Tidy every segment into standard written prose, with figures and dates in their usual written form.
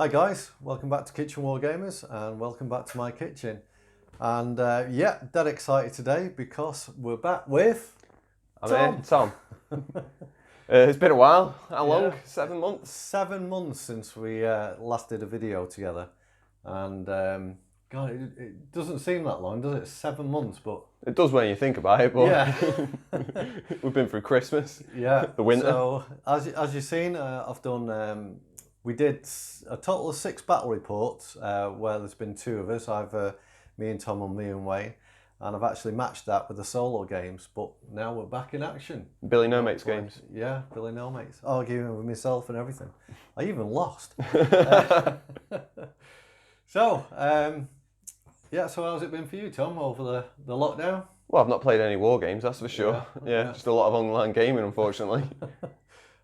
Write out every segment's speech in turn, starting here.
Hi guys, welcome back to Kitchen Wargamers and welcome back to my kitchen. And yeah, dead excited today because we're back with Tom. It's been a while. How long? Yeah. 7 months? 7 months since we last did a video together. And God, it doesn't seem that long, does it? 7 months, but... It does when you think about it, but yeah. We've been through Christmas, Yeah. the winter. So, as you've seen, I've done... we did a total of 6 battle reports where there's been 2 of us, either me and Tom or me and Wayne, and I've actually matched that with the solo games, but now we're back in action. Billy No Mates games. Yeah, Billy No Mates. Arguing with myself and everything. I even lost. So, yeah, so how's it been for you, Tom, over the lockdown? Well, I've not played any war games, that's for sure. Yeah, just a lot of online gaming, unfortunately.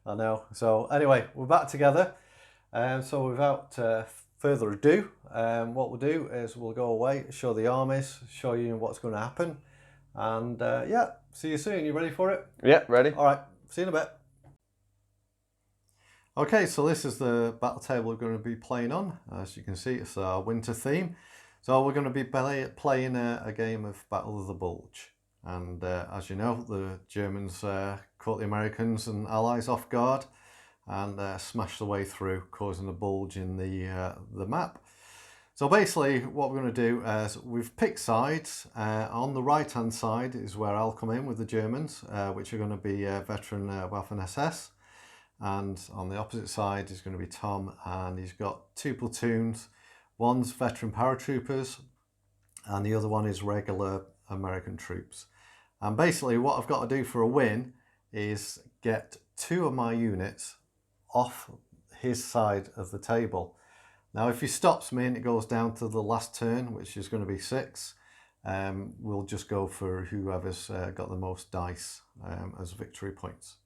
I know. So anyway, we're back together. So without further ado, what we'll do is we'll go away, show the armies, show you what's going to happen. And yeah, see you soon. You ready for it? Yeah, ready. All right, see you in a bit. Okay, so this is the battle table we're going to be playing on. As you can see, it's our winter theme. So we're going to be playing a game of Battle of the Bulge. And as you know, the Germans caught the Americans and Allies off guard and smashed their way through, causing a bulge in the map. So basically what we're going to do is we've picked sides. On the right hand side is where I'll come in with the Germans, which are going to be veteran Waffen SS. And on the opposite side is going to be Tom, and he's got 2 platoons. One's veteran paratroopers and the other one is regular American troops. And basically what I've got to do for a win is get 2 of my units off his side of the table. Now if he stops me and it goes down to the last turn, which is going to be 6, we'll just go for whoever's got the most dice as victory points.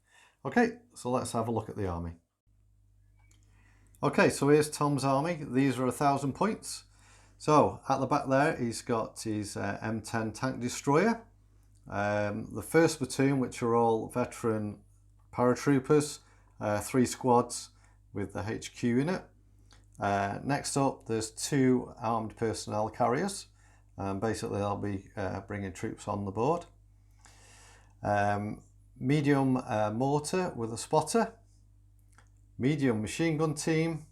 Okay, so let's have a look at the army. Okay, so here's Tom's army. These are 1,000 points. So at the back there, he's got his M10 tank destroyer. The first platoon, which are all veteran paratroopers, 3 squads with the HQ in it. Next up, there's 2 armed personnel carriers. Basically, they'll be bringing troops on the board. Medium mortar with a spotter. Medium machine gun team,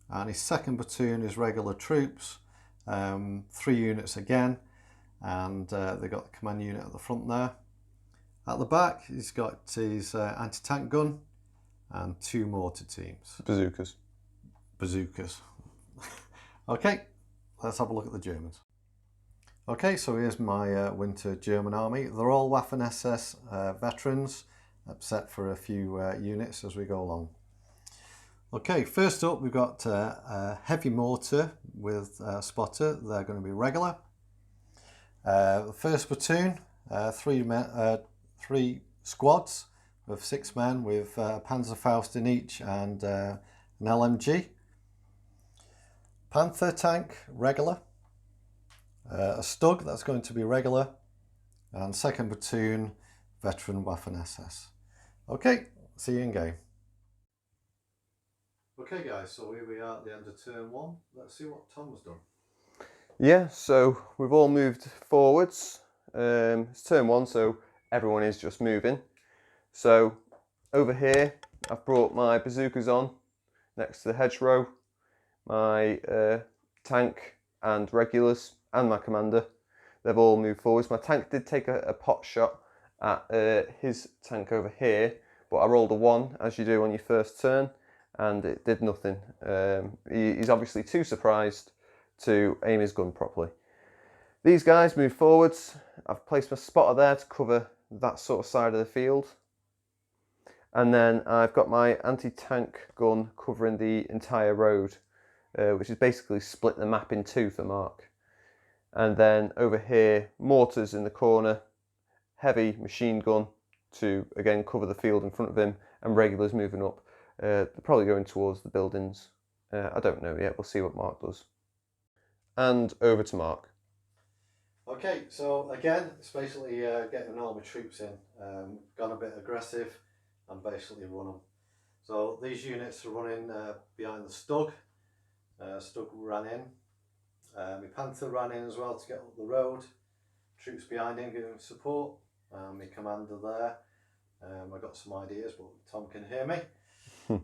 and his second platoon is regular troops, 3 units again, and they've got the command unit at the front there. At the back he's got his anti-tank gun and 2 mortar teams. Bazookas. Okay, let's have a look at the Germans. Okay, so here's my winter German army. They're all Waffen SS veterans, except for a few units as we go along. Okay, first up we've got a heavy mortar with a spotter. They're going to be regular. The first platoon, 3 squads of 6 men with Panzerfaust in each and an LMG. Panther tank, regular. A Stug, that's going to be regular. And second platoon, veteran Waffen SS. Okay, see you in game. Okay guys, so here we are at the end of turn 1. Let's see what Tom's done. Yeah, so we've all moved forwards. It's turn 1, so everyone is just moving. So over here, I've brought my bazookas on next to the hedgerow, my tank and regulars and my commander. They've all moved forwards. My tank did take a pot shot at his tank over here, but I rolled a 1 as you do on your first turn, and it did nothing. He's obviously too surprised to aim his gun properly. These guys move forwards. I've placed my spotter there to cover that sort of side of the field. And then I've got my anti-tank gun covering the entire road, which is basically split the map in 2 for Mark. And then over here, mortars in the corner, heavy machine gun to again cover the field in front of him, and regulars moving up. They're probably going towards the buildings. I don't know yet, we'll see what Mark does. And over to Mark. Okay, so again, it's basically getting all my troops in, gone a bit aggressive and basically run them. So these units are running behind the Stug, Stug ran in. My Panther ran in as well to get up the road. Troops behind him giving him support. My commander there. I got some ideas, but Tom can hear me.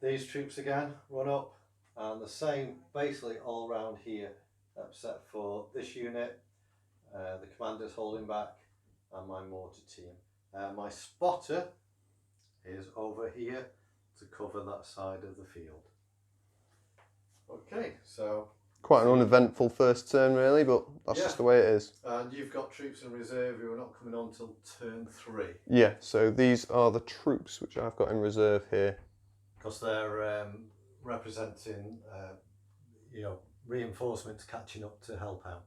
These troops again run up, and the same basically all around here, except for this unit. The commander's holding back, and my mortar team. My spotter is over here to cover that side of the field. Okay, so quite an uneventful first turn really, but that's just the way it is. And you've got troops in reserve who are not coming on till turn 3. Yeah, so these are the troops which I've got in reserve here. Because they're representing, reinforcements catching up to help out.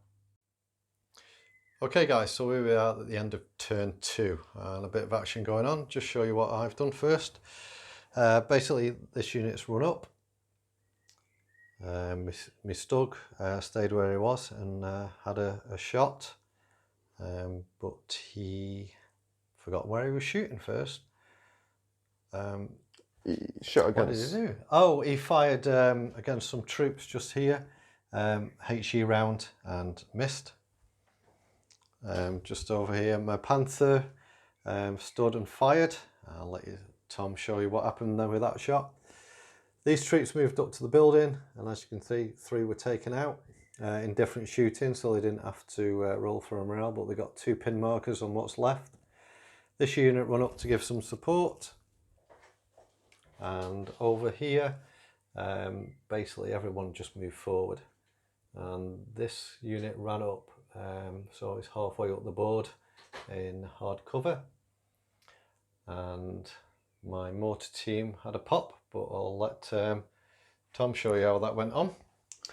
Okay guys, so we are at the end of turn 2 and a bit of action going on. Just show you what I've done first. Basically this unit's run up. My Stug stayed where he was and had a shot, but he forgot where he was shooting first. He shot against... What did he do? Oh, he fired against some troops just here, HE round, and missed. Just over here, my Panther stood and fired. I'll let Tom show you what happened there with that shot. These troops moved up to the building, and as you can see, 3 were taken out in different shootings, so they didn't have to roll for a morale, but they got 2 pin markers on what's left. This unit run up to give some support, and over here, basically everyone just moved forward, and this unit ran up, so it's halfway up the board in hard cover, and my mortar team had a pop, but I'll let Tom show you how that went on.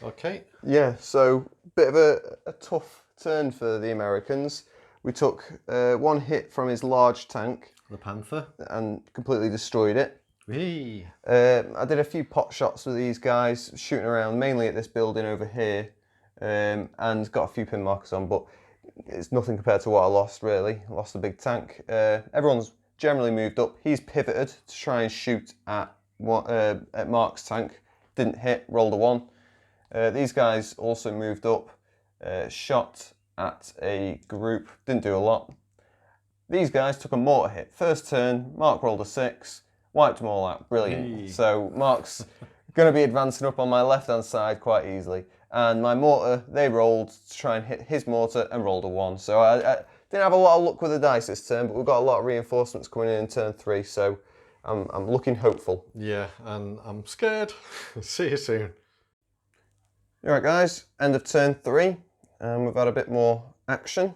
Okay. Yeah, so bit of a tough turn for the Americans. We took 1 hit from his large tank, The Panther, and completely destroyed it. Whee. I did a few pot shots with these guys, shooting around mainly at this building over here, and got a few pin markers on, but it's nothing compared to what I lost really. I lost a big tank. Everyone's generally moved up. He's pivoted to try and shoot at Mark's tank. Didn't hit, rolled a 1. These guys also moved up, shot at a group, didn't do a lot. These guys took a mortar hit. First turn, Mark rolled a 6, wiped them all out, brilliant. Hey. So Mark's going to be advancing up on my left hand side quite easily. And my mortar, they rolled to try and hit his mortar and rolled a 1. So I didn't have a lot of luck with the dice this turn, but we've got a lot of reinforcements coming in turn 3, so I'm looking hopeful. Yeah, and I'm scared. See you soon. Alright guys, end of turn 3, and we've had a bit more action.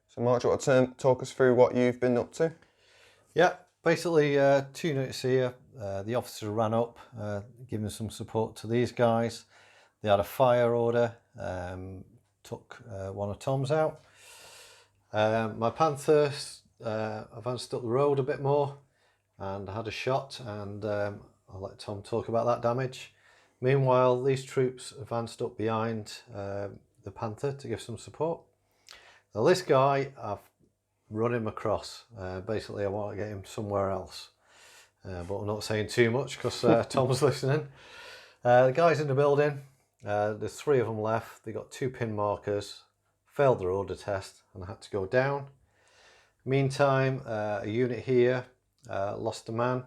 So Mark, do you want to talk us through what you've been up to? Yeah, basically 2 units here. The officer ran up, giving some support to these guys. They had a fire order, took one of Tom's out. My Panther advanced up the road a bit more and had a shot, and I'll let Tom talk about that damage. Meanwhile, these troops advanced up behind the Panther to give some support. Now this guy, I've run him across. Basically I want to get him somewhere else, but I'm not saying too much because Tom's listening. The guy's in the building. There's 3 of them left. They got 2 pin markers, failed their order test and had to go down. Meantime, a unit here lost a man.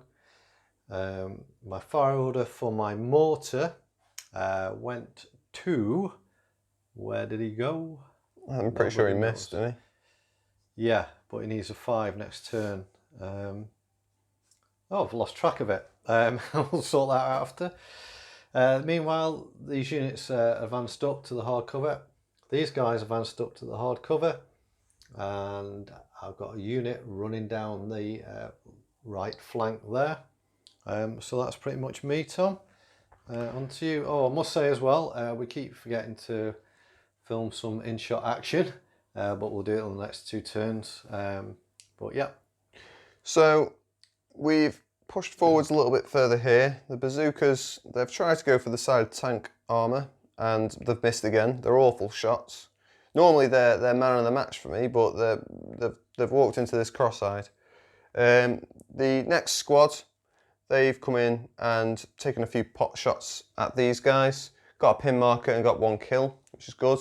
My fire order for my mortar went to, where did he go? I'm pretty sure he missed, didn't he? Yeah, but he needs a 5 next turn. Oh, I've lost track of it. I'll sort that out after. Meanwhile, these units advanced up to the hard cover. These guys advanced up to the hard cover, and I've got a unit running down the right flank there. So that's pretty much me, Tom. On to you. Oh, I must say as well, we keep forgetting to film some in-shot action, but we'll do it on the next 2 turns. But yeah. So we've pushed forwards a little bit further here. The bazookas, they've tried to go for the side tank armour and they've missed again. They're awful shots. Normally they're man of the match for me, but they've walked into this cross-eyed. The next squad, they've come in and taken a few pot shots at these guys. Got a pin marker and got 1 kill, which is good.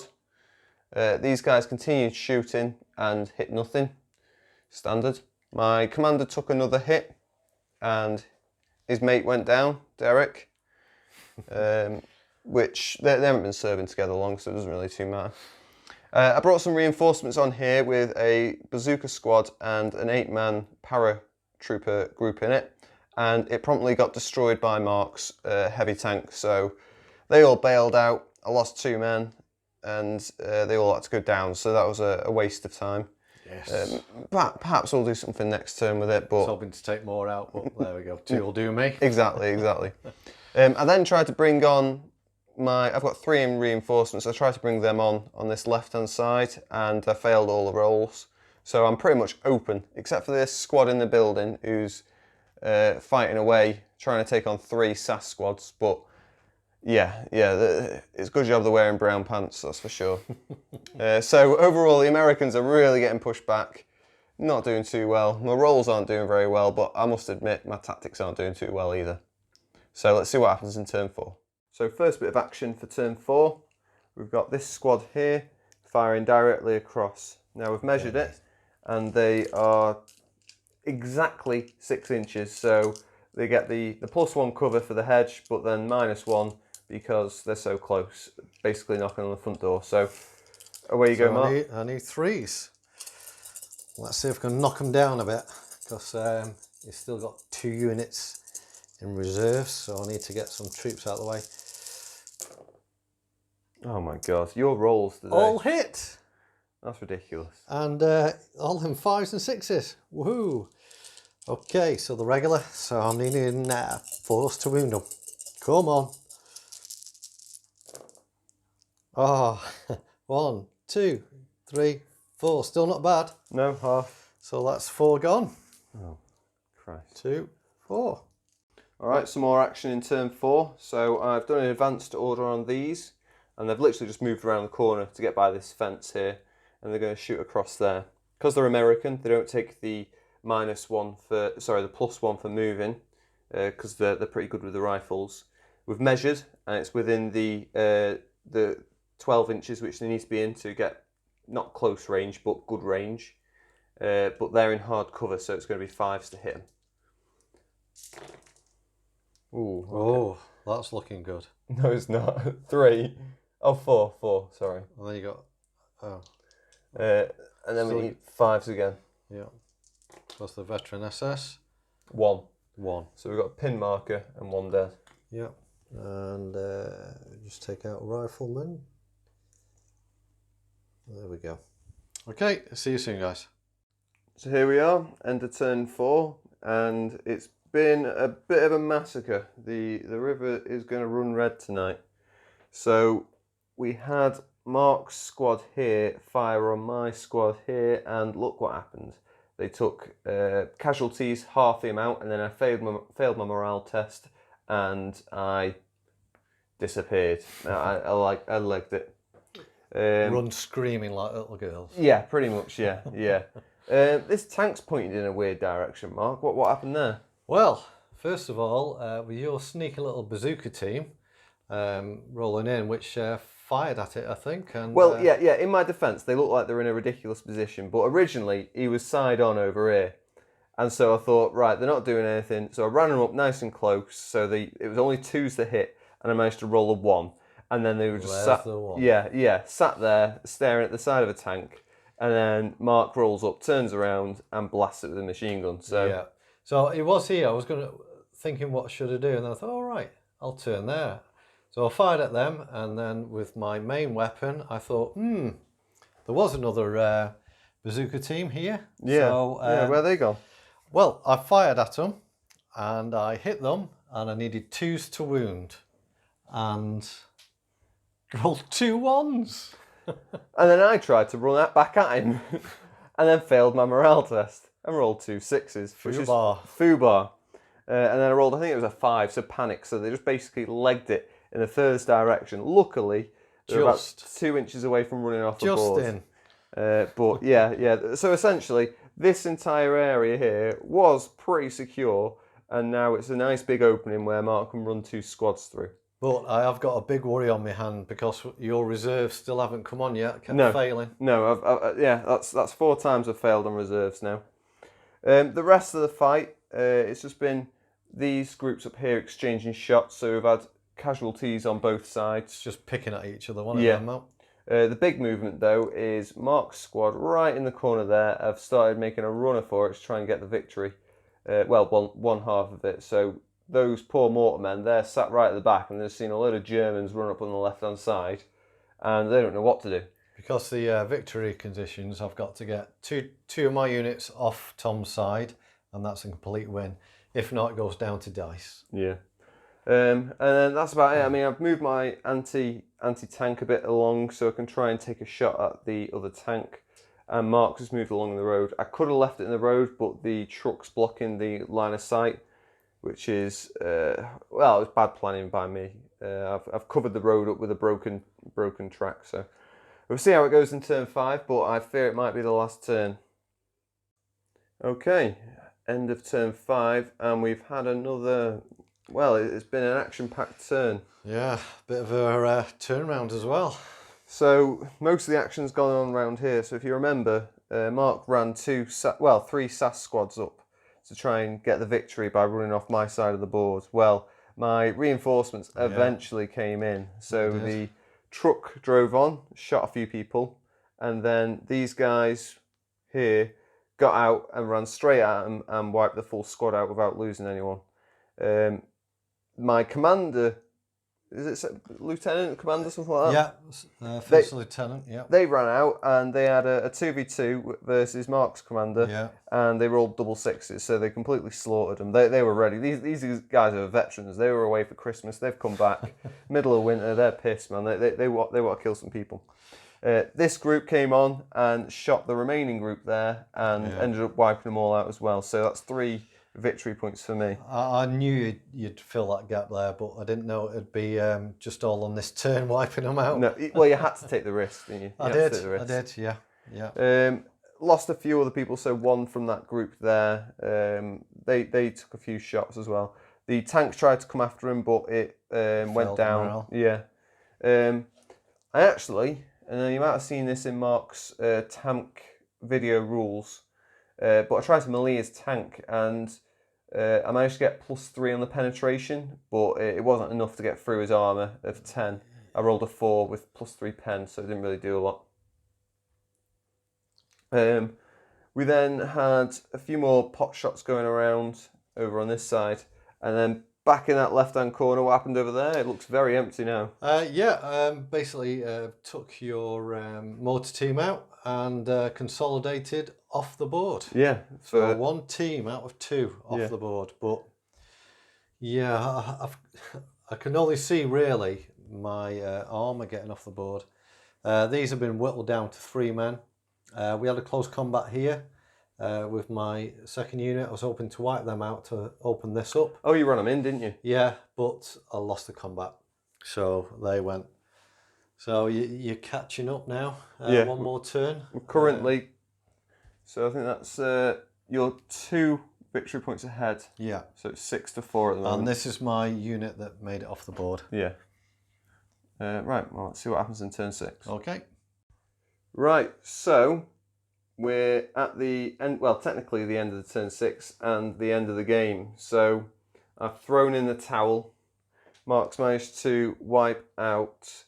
These guys continued shooting and hit nothing. Standard. My commander took another hit and his mate went down, Derek. Which they haven't been serving together long, so it doesn't really too matter. I brought some reinforcements on here with a bazooka squad and an 8-man paratrooper group in it, and it promptly got destroyed by Mark's heavy tank, so they all bailed out. I lost 2 men, and they all had to go down, so that was a waste of time. Yes. Perhaps we'll do something next turn with it, but... I was hoping to take more out, but there we go. 2 will do me. Exactly. I then tried to bring on I've got 3 in reinforcements. I tried to bring them on this left-hand side, and I failed all the rolls. So I'm pretty much open, except for this squad in the building who's fighting away, trying to take on 3 SAS squads. But yeah, it's a good job they're wearing brown pants, that's for sure. So overall, the Americans are really getting pushed back. Not doing too well. My rolls aren't doing very well, but I must admit my tactics aren't doing too well either. So let's see what happens in turn 4. So first bit of action for turn 4, we've got this squad here firing directly across. Now we've measured it and they are exactly 6 inches, so they get the +1 cover for the hedge, but then -1 because they're so close, basically knocking on the front door. So away you go, Mark. I need 3s. Let's see if we can knock them down a bit, because you've still got 2 units in reserve, so I need to get some troops out of the way. Oh my god, your rolls today. All hit! That's ridiculous. And all them 5s and 6s. Woohoo! Okay, so the regular, so I'm needing 4s to wound them. Come on. Oh, 1, 2, 3, 4. Still not bad. No, half. So that's 4 gone. Oh, Christ. 2, 4. Alright, some more action in turn 4. So I've done an advanced order on these, and they've literally just moved around the corner to get by this fence here, and they're going to shoot across there. Because they're American, they don't take the +1 for moving, because they're pretty good with the rifles. We've measured, and it's within the 12 inches which they need to be in to get not close range but good range. But they're in hard cover, so it's going to be 5s to hit them. Ooh, okay. Oh, that's looking good. No, it's not. 3. Oh, 4, sorry. And then you got, and then we need 5s again. Yeah. That's the veteran SS. 1. So we've got a pin marker and 1 dead. Yeah. And just take out rifleman. There we go. Okay, see you soon, guys. So here we are, end of turn 4, and it's been a bit of a massacre. The river is going to run red tonight. So we had Mark's squad here fire on my squad here, and look what happened. They took casualties half the amount, and then I failed my morale test, and I disappeared. I legged it. Run screaming like little girls. Yeah, pretty much. Yeah. This tank's pointed in a weird direction, Mark. What happened there? Well, first of all, with your sneaky little bazooka team rolling in, which fired at it, I think. And, well, yeah. In my defence, they look like they're in a ridiculous position. But originally, he was side on over here, and so I thought, right, they're not doing anything. So I ran them up nice and close. So it was only 2s to hit, and I managed to roll a 1. And then they were just sat there staring at the side of a tank. And then Mark rolls up, turns around, and blasts it with a machine gun. So yeah. So it was here. I was thinking what should I do, and then I thought, all right, I'll turn there. So I fired at them, and then with my main weapon, I thought, there was another bazooka team here. Yeah. So, where they gone? Well, I fired at them, and I hit them, and I needed 2s to wound, and rolled 2 1s. And then I tried to run that back at him, and then failed my morale test and rolled 2 6s. Foobar. And then I rolled, I think it was a 5, so panic. So they just basically legged it in the furthest direction. Luckily, they were about 2 inches away from running off the board. Just in. But yeah. So essentially, this entire area here was pretty secure, and now it's a nice big opening where Mark can run 2 squads through. But I have got a big worry on my hand because your reserves still haven't come on yet. Kept No. failing. No, yeah, that's 4 times I've failed on reserves now. The rest of the fight, it's just been these groups up here exchanging shots, so we've had casualties on both sides. Just picking at each other, one Yeah. of them out. The big movement though is Mark's squad right in the corner there have started making a runner for it to try and get the victory. Well, one half of it. So those poor mortar men, they're sat right at the back and they've seen a load of Germans run up on the left hand side and they don't know what to do. Because the victory conditions, I've got to get two of my units off Tom's side, and that's a complete win. If not, it goes down to dice. Yeah. And then that's about it. I mean, I've moved my anti-tank a bit along so I can try and take a shot at the other tank. And Mark's has moved along the road. I could have left it in the road, but the truck's blocking the line of sight, which is, well, it's bad planning by me. I've covered the road up with a broken track, so we'll see how it goes in turn 5, but I fear it might be the last turn. Okay, end of turn 5, and we've had another, well, it's been an action-packed turn. Yeah, bit of a turnaround as well. So most of the action's gone on around here. So if you remember, Mark ran 3 SAS squads up to try and get the victory by running off my side of the board. Well, my reinforcements eventually came in. So the truck drove on, shot a few people, and then these guys here got out and ran straight at them and wiped the full squad out without losing anyone. My commander, is it lieutenant, commander, something like that? Yeah, first lieutenant, yeah. They ran out and they had a 2v2 versus Mark's commander, and they rolled double 6s, so they completely slaughtered them. They were ready. These guys are veterans. They were away for Christmas. They've come back, middle of winter. They're pissed, man. They want to kill some people. This group came on and shot the remaining group there and ended up wiping them all out as well. So that's 3 victory points for me. I knew you'd fill that gap there, but I didn't know it'd be just all on this turn wiping them out. No, well, you had to take the risk, didn't you? I did, yeah. Lost a few other people, so 1 from that group there. They took a few shots as well. The tank tried to come after him, but it went down. Morale. Yeah. I actually, and you might have seen this in Mark's tank video rules, but I tried to melee his tank and I managed to get +3 on the penetration, but it wasn't enough to get through his armour of 10. I rolled a 4 with +3 pen, so it didn't really do a lot. We then had a few more pot shots going around over on this side, and then back in that left-hand corner, what happened over there? It looks very empty now. Basically took your motor team out and consolidated off the board. Yeah. So 1 team out of 2 off the board. But yeah, I can only see really my armour getting off the board. These have been whittled down to 3 men. We had a close combat here with my 2nd unit. I was hoping to wipe them out to open this up. Oh, you ran them in, didn't you? Yeah, but I lost the combat. So they went. So you're catching up now. 1 more turn. Currently, so I think that's you're 2 victory points ahead. Yeah. So it's 6-4 at the moment. And this is my unit that made it off the board. Yeah. Right, well, let's see what happens in turn 6. Okay. Right, so we're at the end, well, technically the end of the turn 6 and the end of the game. So I've thrown in the towel. Mark's managed to wipe out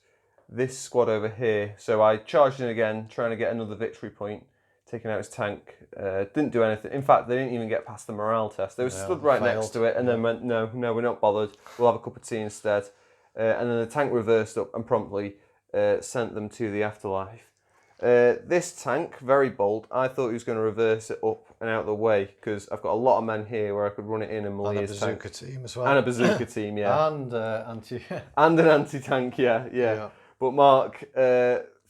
this squad over here. So I charged in again, trying to get another victory point, taking out his tank. Didn't do anything. In fact, they didn't even get past the morale test. They were stood right next to it and then went, no, we're not bothered. We'll have a cup of tea instead. And then the tank reversed up and promptly sent them to the afterlife. This tank, very bold. I thought he was going to reverse it up and out of the way because I've got a lot of men here where I could run it in and melee his tank. And a bazooka team as well. And a bazooka team, yeah. And and an anti-tank, yeah. But Mark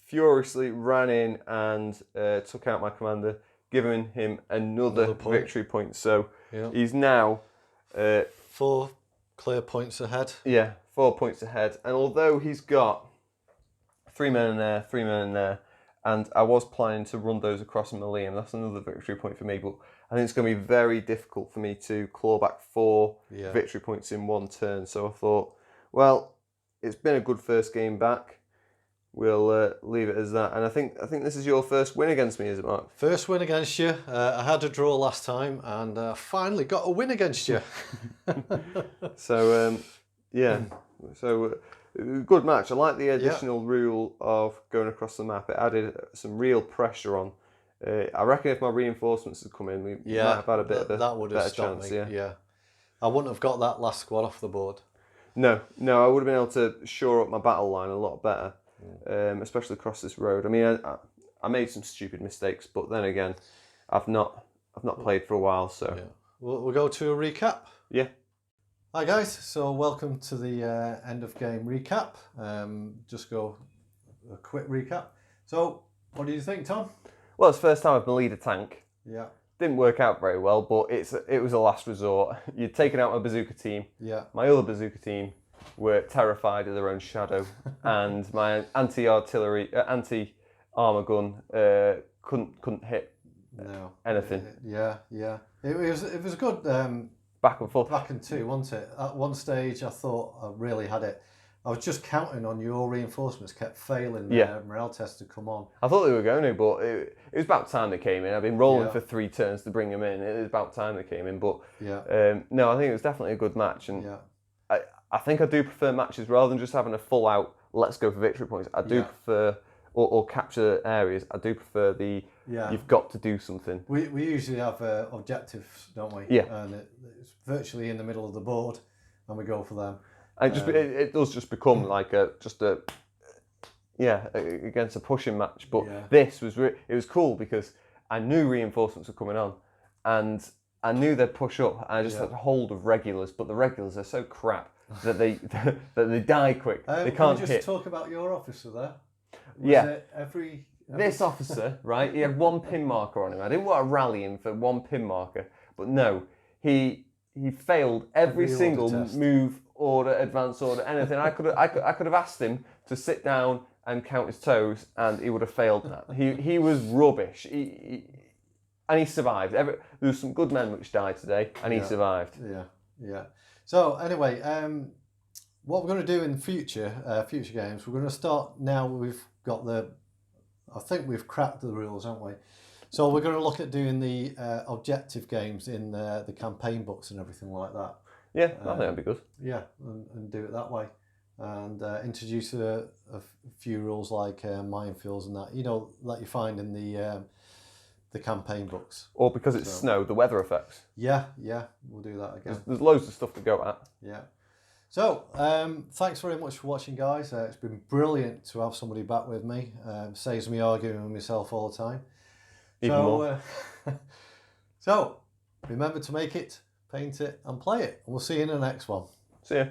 furiously ran in and took out my commander, giving him another victory point. So he's now 4 clear points ahead. Yeah, 4 points ahead. And although he's got 3 men in there, 3 men in there, and I was planning to run those across and melee him, that's another victory point for me, but I think it's going to be very difficult for me to claw back 4 Yeah. victory points in one turn. So I thought, well, it's been a good first game back. We'll leave it as that. And I think this is your first win against me, is it, Mark? First win against you. I had a draw last time, and finally got a win against you. So yeah, so good match. I like the additional rule of going across the map. It added some real pressure on. I reckon if my reinforcements had come in, we might have had a bit of a that would have better stopped chance. me. Yeah, I wouldn't have got that last squad off the board. No, I would have been able to shore up my battle line a lot better, especially across this road. I mean, I made some stupid mistakes, but then again, I've not played for a while, so yeah. We'll go to a recap. Yeah. Hi guys, so welcome to the end of game recap. Just go a quick recap. So, what do you think, Tom? Well, it's the first time I've been lead a tank. Yeah. Didn't work out very well, but it was a last resort. You'd taken out my bazooka team. Yeah. My other bazooka team were terrified of their own shadow, and my anti-artillery, anti-armor gun couldn't hit anything. Yeah. It was a good back and forth. Back and two, wasn't it? At one stage, I thought I really had it. I was just counting on your reinforcements kept failing. Morale tests to come on. I thought they were going to, but it was about time they came in. I've been rolling for 3 turns to bring them in. It was about time they came in, but no, I think it was definitely a good match, and I think I do prefer matches rather than just having a full out let's go for victory points. I do prefer or capture areas. I do prefer the you've got to do something. We usually have objectives, don't we? Yeah, and it's virtually in the middle of the board, and we go for them. And it does just become like against a pushing match. But this was it was cool because I knew reinforcements were coming on, and I knew they'd push up. And I just had hold of regulars, but the regulars are so crap that they die quick. They can't hit. Can we just talk about your officer there? Was it this officer, right? He had 1 pin marker on him. I didn't want to rally him for 1 pin marker, but no, he failed every single move, order, advance order, anything. I could have asked him to sit down and count his toes, and he would have failed that. He was rubbish. And he survived. There was some good men which died today, and he survived. Yeah. So anyway, what we're going to do in future games, we're going to start now. We've got I think we've cracked the rules, haven't we? So we're going to look at doing the objective games in the campaign books and everything like that. Yeah, I think that'd be good. Yeah, and do it that way, and introduce a few rules like minefields and that, that you find in the campaign books. Or because it's snow, the weather effects. Yeah, we'll do that again. There's loads of stuff to go at. Yeah. So, thanks very much for watching, guys. It's been brilliant to have somebody back with me. Saves me arguing with myself all the time. Even more. So, remember to make it, paint it, and play it. And we'll see you in the next one. See ya.